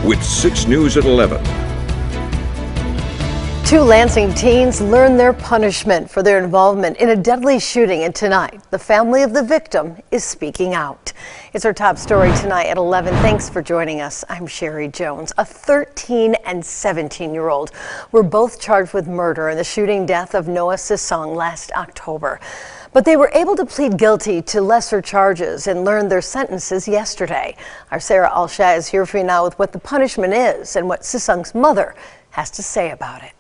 with 6 News at 11. 2 Lansing teens learned their punishment for their involvement in a deadly shooting, and tonight, the family of the victim is speaking out. It's our top story tonight at 11. Thanks for joining us. I'm Sherry Jones. A 13 and 17-year-old were both charged with murder in the shooting death of Noah Sisong last October. But they were able to plead guilty to lesser charges and learned their sentences yesterday. Our Sarah Alsha is here for you now with what the punishment is and what Sisong's mother has to say about it.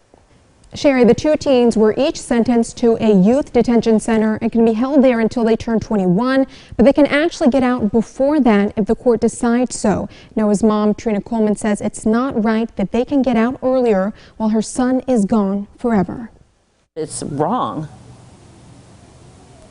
Sherry, the 2 teens were each sentenced to a youth detention center and can be held there until they turn 21, but they can actually get out before that if the court decides so. Noah's mom, Trina Coleman, says it's not right that they can get out earlier while her son is gone forever. It's wrong.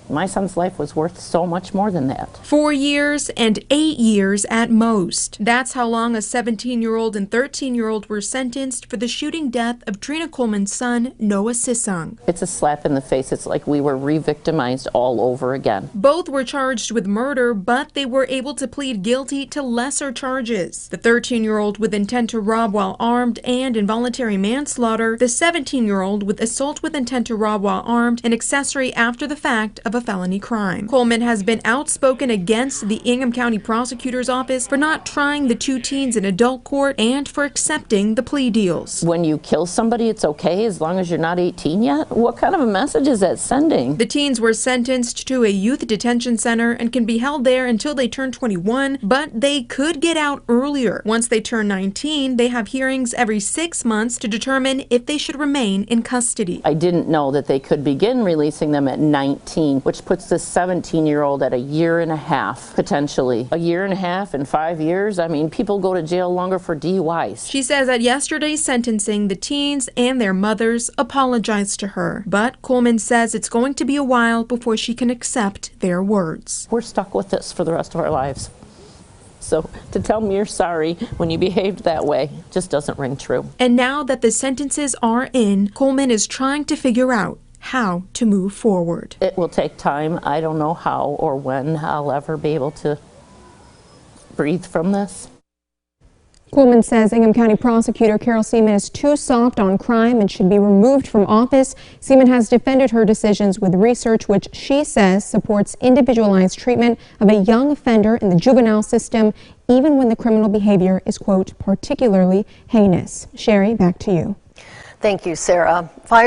My son's life was worth so much more than that. 4 years and 8 years at most. That's how long a 17-year-old and 13-year-old were sentenced for the shooting death of Trina Coleman's son, Noah Sisong. It's a slap in the face. It's like we were re-victimized all over again. Both were charged with murder, but they were able to plead guilty to lesser charges. The 13-year-old with intent to rob while armed and involuntary manslaughter. The 17-year-old with assault with intent to rob while armed and accessory after the fact of a felony crime. Coleman has been outspoken against the Ingham County Prosecutor's Office for not trying the 2 teens in adult court and for accepting the plea deals. When you kill somebody, it's okay as long as you're not 18 yet? What kind of a message is that sending? The teens were sentenced to a youth detention center and can be held there until they turn 21, but they could get out earlier. Once they turn 19, they have hearings every 6 months to determine if they should remain in custody. I didn't know that they could begin releasing them at 19, which puts this 17-year-old at a year and a half, potentially. A year and a half and 5 years? I mean, people go to jail longer for DUIs. She says at yesterday's sentencing, the teens and their mothers apologized to her. But Coleman says it's going to be a while before she can accept their words. We're stuck with this for the rest of our lives. So to tell me you're sorry when you behaved that way just doesn't ring true. And now that the sentences are in, Coleman is trying to figure out how to move forward. It will take time. I don't know how or when I'll ever be able to breathe from this. Coleman says Ingham County Prosecutor Carol Seaman is too soft on crime and should be removed from office. Seaman has defended her decisions with research which she says supports individualized treatment of a young offender in the juvenile system, even when the criminal behavior is, quote, particularly heinous. Sherry, back to you. Thank you, Sarah.